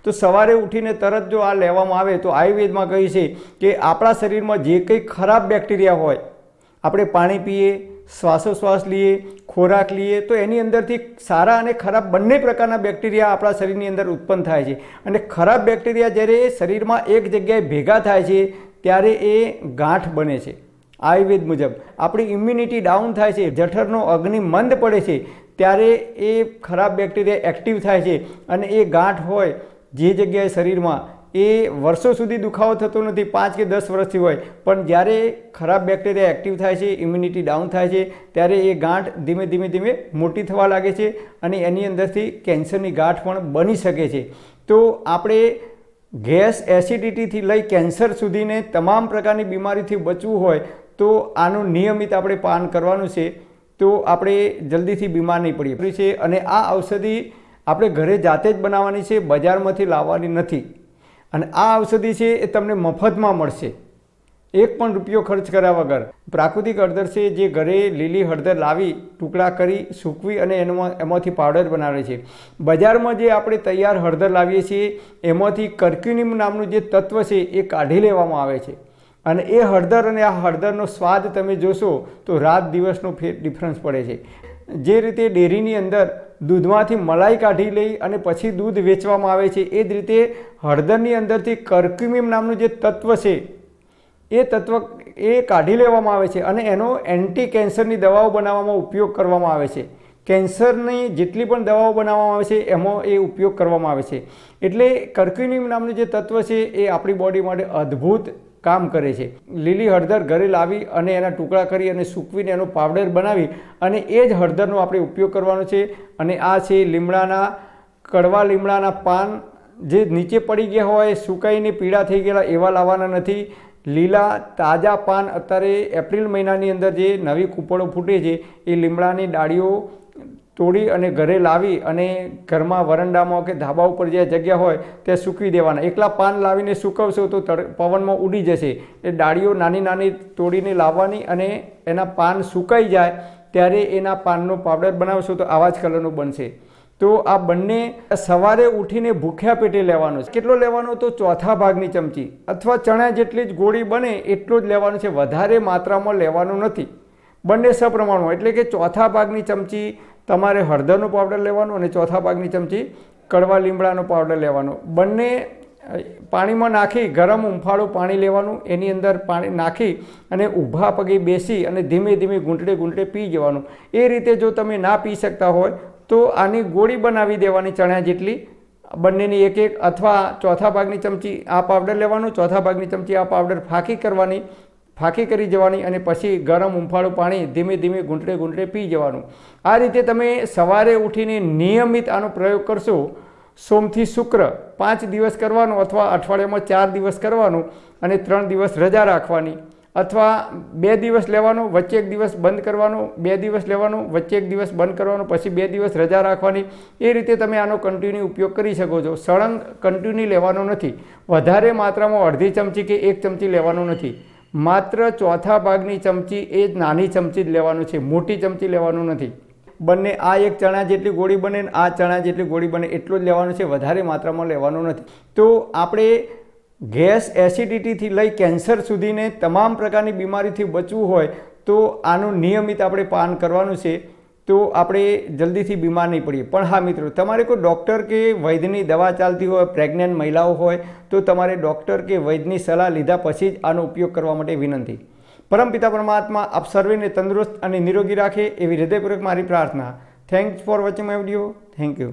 तो सवारे उठीने तरत जो आ लेवामां आवे तो आयुर्वेदमां कहे छे कि आपणा शरीरमां जे कंई खराब बेक्टेरिया होय, આપણે પાણી પીએ, શ્વાસોશ્વાસ લઈએ, ખોરાક લઈએ તો એની અંદરથી સારા અને ખરાબ બંને પ્રકારના બેક્ટેરિયા આપણા શરીરની અંદર ઉત્પન્ન થાય છે. અને ખરાબ બેક્ટેરિયા જ્યારે શરીરમાં એક જગ્યાએ ભેગા થાય છે ત્યારે એ ગાંઠ બને છે. આયુર્વેદ મુજબ આપણી ઇમ્યુનિટી ડાઉન થાય છે, જઠરનો અગ્નિ મંદ પડે છે ત્યારે એ ખરાબ બેક્ટેરિયા એક્ટિવ થાય છે અને એ ગાંઠ હોય જે જગ્યાએ શરીરમાં એ વર્ષો સુધી દુખાવો થતો નથી, 5 કે 10 વર્ષથી હોય, પણ જ્યારે ખરાબ બેક્ટેરિયા એક્ટિવ થાય છે, ઇમ્યુનિટી ડાઉન થાય છે ત્યારે એ ગાંઠ ધીમે ધીમે ધીમે મોટી થવા લાગે છે અને એની અંદરથી કેન્સરની ગાંઠ પણ બની શકે છે. તો આપણે ગેસ એસિડિટીથી લઈ કેન્સર સુધીને તમામ પ્રકારની બીમારીથી બચવું હોય તો આનું નિયમિત આપણે પાન કરવાનું છે, તો આપણે જલ્દીથી બીમાર નહીં પડીએ છે. અને આ ઔષધિ આપણે ઘરે જાતે જ બનાવવાની છે, બજારમાંથી લાવવાની નથી. અને આ ઔષધિ છે એ તમને મફતમાં મળશે, 1 પણ રૂપિયો ખર્ચ કર્યા વગર. પ્રાકૃતિક હળદર છે જે ઘરે લીલી હળદર લાવી ટુકડા કરી સૂકવી અને એમાંથી પાવડર બનાવે છે. બજારમાં જે આપણે તૈયાર હળદર લાવીએ છીએ એમાંથી કર્ક્યુમિન નામનું જે તત્વ છે એ કાઢી લેવામાં આવે છે અને એ હળદર અને આ હળદરનો સ્વાદ તમે જોશો તો રાત દિવસનો ડિફરન્સ પડે છે. જે રીતે ડેરીની અંદર દૂધમાંથી મલાઈ કાઢી લઈ અને પછી દૂધ વેચવામાં આવે છે એ જ રીતે હળદરની અંદરથી કર્ક્યુમિન નામનું જે તત્વ છે એ તત્વ એ કાઢી લેવામાં આવે છે અને એનો એન્ટી કેન્સરની દવાઓ બનાવવામાં ઉપયોગ કરવામાં આવે છે. કેન્સરની જેટલી પણ દવાઓ બનાવવામાં આવે છે એમાં એ ઉપયોગ કરવામાં આવે છે. એટલે કર્ક્યુમિન નામનું જે તત્વ છે એ આપણી બોડી માટે અદ્ભુત કામ કરે છે. લીલી હળદર ઘરે લાવી અને એના ટુકડા કરી અને સૂકવીને એનો પાવડર બનાવી અને એ જ હળદરનો આપણે ઉપયોગ કરવાનો છે. અને આ છે લીમડાના, કડવા લીમડાના પાન જે નીચે પડી ગયા હોય, સુકાઈને પીળા થઈ ગયેલા એવા લાવવાના નથી. લીલા તાજા પાન અત્યારે એપ્રિલ મહિનાની અંદર જે નવી કૂપળો ફૂટે છે એ લીમડાની ડાળીઓ તોડી અને ઘરે લાવી અને ઘરમાં વરંડામાં કે ધાબા ઉપર જે જગ્યા હોય ત્યાં સૂકવી દેવાના. એકલા પાન લાવીને સૂકવશો તો પવનમાં ઉડી જશે. એ ડાળીઓ નાની નાની તોડીને લાવવાની અને એના પાન સુકાઈ જાય ત્યારે એના પાનનો પાવડર બનાવશો તો આવા જ કલરનો બનશે. તો આ બંને સવારે ઉઠીને ભૂખ્યા પેટે લેવાનો છે. કેટલો લેવાનો? તો 1/4 ભાગની ચમચી અથવા ચણા જેટલી જ ગોળી બને એટલો જ લેવાનો છે, વધારે માત્રામાં લેવાનું નથી. બંને સપ્રમાણમાં, એટલે કે 1/4 ભાગની ચમચી તમારે હળદરનો પાવડર લેવાનો અને 1/4 ભાગની ચમચી કડવા લીમડાનો પાવડર લેવાનો. બંને પાણીમાં નાખી ગરમ ઉંફાળું પાણી લેવાનું, એની અંદર પાણી નાખી અને ઊભા પગે બેસી અને ધીમે ધીમે ઘૂંટડે ઘૂંટડે પી જવાનું. એ રીતે જો તમે ના પી શકતા હોય તો આની ગોળી બનાવી દેવાની ચણા જેટલી, બંનેની એક એક, અથવા 1/4 ભાગની ચમચી આ પાવડર લેવાનું, 1/4 ભાગની ચમચી આ પાવડર ફાંકી કરી જવાની અને પછી ગરમ ઉંફાળું પાણી ધીમે ધીમે ઘૂંટડે ઘૂંટડે પી જવાનું. આ રીતે તમે સવારે ઉઠીને નિયમિત આનો પ્રયોગ કરશો. સોમથી શુક્ર 5 દિવસ કરવાનો અથવા અઠવાડિયામાં 4 દિવસ કરવાનું અને 3 દિવસ રજા રાખવાની, અથવા 2 દિવસ લેવાનો, વચ્ચે 1 દિવસ બંધ કરવાનો, 2 દિવસ લેવાનો, વચ્ચે 1 દિવસ બંધ કરવાનો, પછી 2 દિવસ રજા રાખવાની. એ રીતે તમે આનો કન્ટિન્યુ ઉપયોગ કરી શકો છો. સળંગ કન્ટિન્યુ લેવાનો નથી. વધારે માત્રામાં અડધી ચમચી કે 1 ચમચી લેવાનો નથી. માત્ર 1/4 ભાગની ચમચી એ જ નાની ચમચી જ લેવાનું છે, મોટી ચમચી લેવાનું નથી. બંને આ એક ચણા જેટલી ગોળી બને ને આ ચણા જેટલી ગોળી બને એટલું જ લેવાનું છે, વધારે માત્રામાં લેવાનું નથી. તો આપણે ગેસ એસિડિટીથી લઈ કેન્સર સુધીને તમામ પ્રકારની બીમારીથી બચવું હોય તો આનું નિયમિત આપણે પાન કરવાનું છે, તો આપણે જલ્દીથી બીમાર નહીં પડીએ. પણ હા મિત્રો, તમારે કોઈ ડૉક્ટર કે વૈદ્યની દવા ચાલતી હોય, પ્રેગ્નન્ટ મહિલાઓ હોય તો તમારે ડૉક્ટર કે વૈદ્યની સલાહ લીધા પછી જ આનો ઉપયોગ કરવા માટે વિનંતી. પરમપિતા પરમાત્મા આપ સર્વેને તંદુરસ્ત અને નિરોગી રાખે એવી હૃદયપૂર્વક મારી પ્રાર્થના. Thanks for watching my video. Thank you.